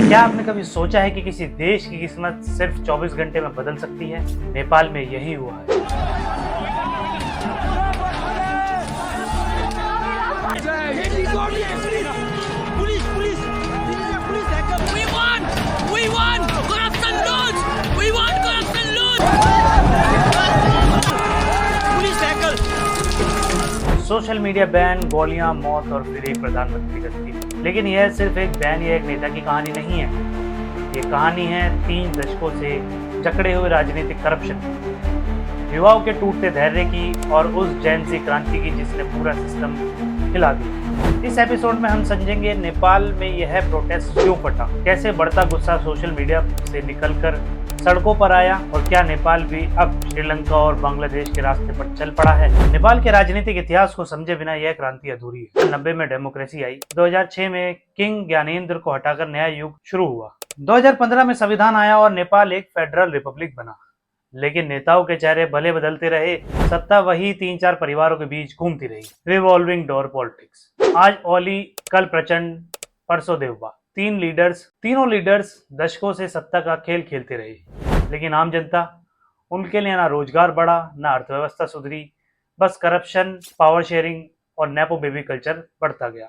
क्या आपने कभी सोचा है कि किसी देश की किस्मत सिर्फ 24 घंटे में बदल सकती है? नेपाल में यही हुआ है। सोशल मीडिया बैन, गोलियां, मौत और फिर एक प्रधानमंत्री का इस्तीफा। लेकिन यह सिर्फ एक बैन या एक नेता की कहानी नहीं है। ये कहानी है 3 दशकों से जकड़े हुए राजनीतिक करप्शन, युवाओं के टूटते धैर्य की और उस जैन सी क्रांति की जिसने पूरा सिस्टम हिला दिया। इस एपिसोड में हम समझेंगे नेपाल में यह प्रोटेस्ट क्यों फटा, कैसे बढ़ता गुस्सा सोशल मीडिया से निकलकर सड़कों पर आया और क्या नेपाल भी अब श्रीलंका और बांग्लादेश के रास्ते पर चल पड़ा है। नेपाल के राजनीतिक इतिहास को समझे बिना यह क्रांति अधूरी है। 90 में डेमोक्रेसी आई, 2006 में किंग ज्ञानेंद्र को हटाकर नया युग शुरू हुआ, 2015 में संविधान आया और नेपाल एक फेडरल रिपब्लिक बना। लेकिन नेताओं के चेहरे भले बदलते रहे, सत्ता वही 3-4 परिवारों के बीच घूमती रही। Revolving door politics. आज ओली, कल प्रचंड, परसों देवबा। तीनों लीडर्स दशकों से सत्ता का खेल खेलते रहे, लेकिन आम जनता, उनके लिए ना रोजगार बढ़ा, ना अर्थव्यवस्था सुधरी, बस करप्शन, पावर शेयरिंग और नेपो बेबी कल्चर बढ़ता गया।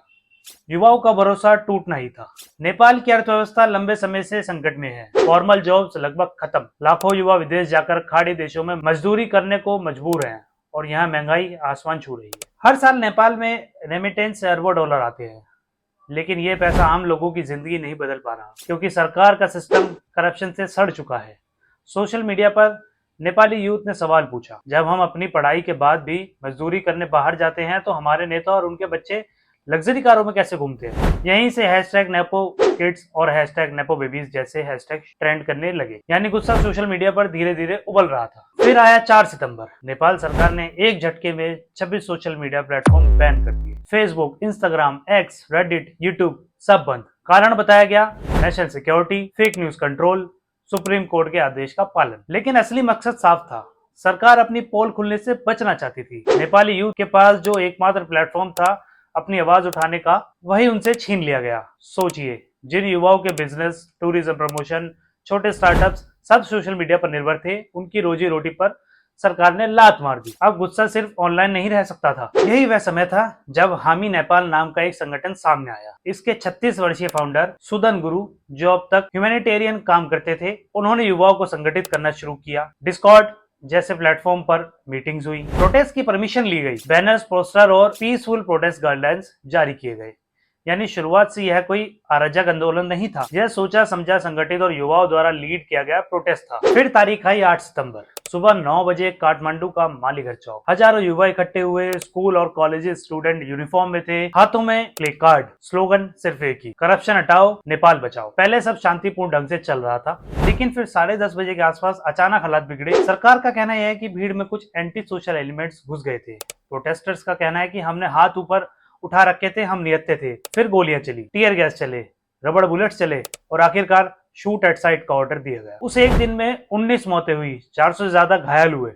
युवाओं का भरोसा टूटना ही था। नेपाल की अर्थव्यवस्था लंबे समय से संकट में है। फॉर्मल जॉब्स लगभग खत्म, लाखों युवा विदेश जाकर खाड़ी देशों में मजदूरी करने को मजबूर हैं और यहाँ महंगाई आसमान छू रही है। हर साल नेपाल में रेमिटेंस से अरबों डॉलर आते हैं, लेकिन ये पैसा आम लोगों की जिंदगी नहीं बदल पा रहा, क्योंकि सरकार का सिस्टम करप्शन से सड़ चुका है। सोशल मीडिया पर नेपाली यूथ ने सवाल पूछा, जब हम अपनी पढ़ाई के बाद भी मजदूरी करने बाहर जाते हैं तो हमारे नेता और उनके बच्चे लग्जरी कारों में कैसे घूमते हैं? यहीं से हैशटैग नेपो किड्स और हैशटैग नेपो बेबीज जैसे हैशटैग ट्रेंड करने लगे। यानी गुस्सा सोशल मीडिया पर धीरे धीरे उबल रहा था। फिर आया 4 सितंबर। नेपाल सरकार ने एक झटके में 26 सोशल मीडिया प्लेटफॉर्म बैन कर दिए। Facebook, Instagram, x, Reddit, YouTube सब बंद। कारण बताया गया, national security, fake news control, supreme court के आदेश का पालन। लेकिन असली मकसद साफ था, सरकार अपनी पोल खुलने से बचना चाहती थी। नेपाली यूथ के पास जो एकमात्र प्लेटफॉर्म था अपनी आवाज उठाने का, वही उनसे छीन लिया गया। सोचिए, जिन युवाओं के बिजनेस, टूरिज्म प्रमोशन, छोटे स्टार्टअप्स सब सोशल मीडिया पर निर्भर थे, उनकी रोजी रोटी पर सरकार ने लात मार दी। अब गुस्सा सिर्फ ऑनलाइन नहीं रह सकता था। यही वह समय था जब हामी नेपाल नाम का एक संगठन सामने आया। इसके 36 वर्षीय फाउंडर सुदन गुरु, जो अब तक ह्यूमैनिटेरियन काम करते थे, उन्होंने युवाओं को संगठित करना शुरू किया। डिस्कॉर्ड जैसे प्लेटफॉर्म पर मीटिंग्स हुई, प्रोटेस्ट की परमिशन ली गई, बैनर्स, पोस्टर और पीसफुल प्रोटेस्ट गाइडलाइंस जारी किए गए। यानी शुरुआत से यह कोई अराजक आंदोलन नहीं था, यह सोचा समझा, संगठित और युवाओं द्वारा लीड किया गया प्रोटेस्ट था। फिर तारीख आई 8 सितंबर। सुबह 9 बजे काठमांडू का मालीघर चौक। हजारों युवा इकट्ठे हुए। स्कूल और कॉलेजेस स्टूडेंट यूनिफॉर्म में थे, हाथों में प्ले कार्ड, स्लोगन सिर्फ एक ही, करप्शन हटाओ, नेपाल बचाओ। पहले सब शांतिपूर्ण ढंग से चल रहा था, लेकिन फिर 10:30 बजे के आसपास अचानक हालात बिगड़े। सरकार का कहना यह है कि भीड़ में कुछ एंटी सोशल एलिमेंट्स घुस गए थे। प्रोटेस्टर्स का कहना है कि हमने हाथ ऊपर उठा रखे थे, हम नियत्ते थे। फिर गोलियां चली, टीयर गैस चले, रबड़ बुलेट्स चले और आखिरकार शूट एट साइट का ऑर्डर दिया गया। उस एक दिन में 19 मौतें हुई, 400 से ज्यादा घायल हुए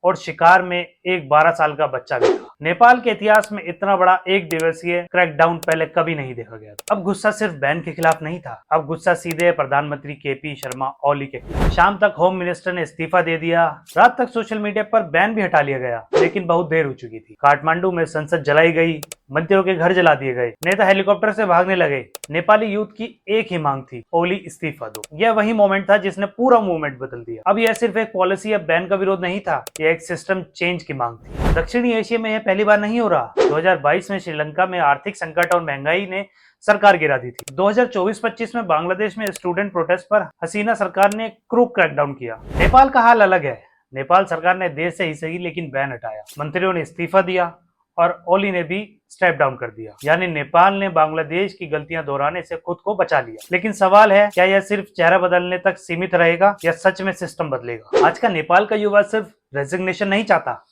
और शिकार में एक 12 साल का बच्चा भी था। नेपाल के इतिहास में इतना बड़ा एक दिवसीय क्रैकडाउन पहले कभी नहीं देखा गया था। अब गुस्सा सिर्फ बैन के खिलाफ नहीं था, अब गुस्सा सीधे प्रधानमंत्री केपी शर्मा ओली के खिलाफ। शाम तक होम मिनिस्टर ने इस्तीफा दे दिया, रात तक सोशल मीडिया पर बैन भी हटा लिया गया, लेकिन बहुत देर हो चुकी थी। काठमांडू में संसद जलाई गई, मंत्रियों के घर जला दिए गए, नेता हेलीकॉप्टर से भागने लगे। नेपाली यूथ की एक ही मांग थी, ओली इस्तीफा दो। यह वही मोमेंट था जिसने पूरा मूवमेंट बदल दिया। अब यह सिर्फ एक पॉलिसी या बैन का विरोध नहीं था, यह एक सिस्टम चेंज की मांग थी। दक्षिणी एशिया में यह पहली बार नहीं हो रहा। 2022 में श्रीलंका में आर्थिक संकट और महंगाई ने सरकार गिरा दी थी। 2024-25 में बांग्लादेश में स्टूडेंट प्रोटेस्ट पर हसीना सरकार ने क्रूर क्रैकडाउन किया। नेपाल का हाल अलग है। नेपाल सरकार ने देर से ही सही लेकिन बैन हटाया, मंत्रियों ने इस्तीफा दिया और ओली ने भी स्टेप डाउन कर दिया। यानी नेपाल ने बांग्लादेश की गलतियां दोहराने से खुद को बचा लिया। लेकिन सवाल है, क्या यह सिर्फ चेहरा बदलने तक सीमित रहेगा या सच में सिस्टम बदलेगा? आज का नेपाल का युवा सिर्फ रेजिग्नेशन नहीं चाहता,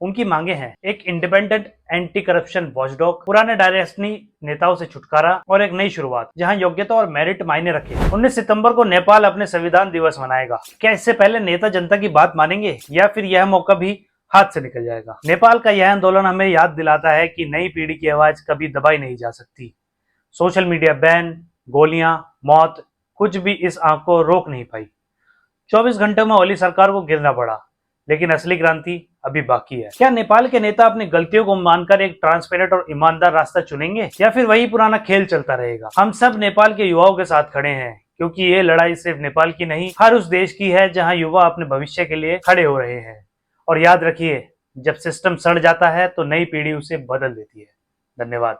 उनकी मांगे हैं एक इंडिपेंडेंट एंटी करप्शन वॉचडॉग, पुराने डायरेक्शनी नेताओं से छुटकारा और एक नई शुरुआत जहां योग्यता और मेरिट मायने रखे। 19 सितंबर को नेपाल अपने संविधान दिवस मनाएगा। क्या इससे पहले नेता जनता की बात मानेंगे या फिर यह मौका भी हाथ से निकल जाएगा? नेपाल का यह आंदोलन हमें याद दिलाता है कि नई पीढ़ी की आवाज कभी दबाई नहीं जा सकती। सोशल मीडिया बैन, गोलियां, मौत कुछ भी इस आग को रोक नहीं पाई। 24 घंटों में ओली सरकार को गिरना पड़ा, लेकिन असली क्रांति अभी बाकी है। क्या नेपाल के नेता अपनी गलतियों को मानकर एक ट्रांसपेरेंट और ईमानदार रास्ता चुनेंगे, या फिर वही पुराना खेल चलता रहेगा? हम सब नेपाल के युवाओं के साथ खड़े हैं, क्योंकि ये लड़ाई सिर्फ नेपाल की नहीं, हर उस देश की है जहां युवा अपने भविष्य के लिए खड़े हो रहे हैं। और याद रखिए, जब सिस्टम सड़ जाता है तो नई पीढ़ी उसे बदल देती है। धन्यवाद।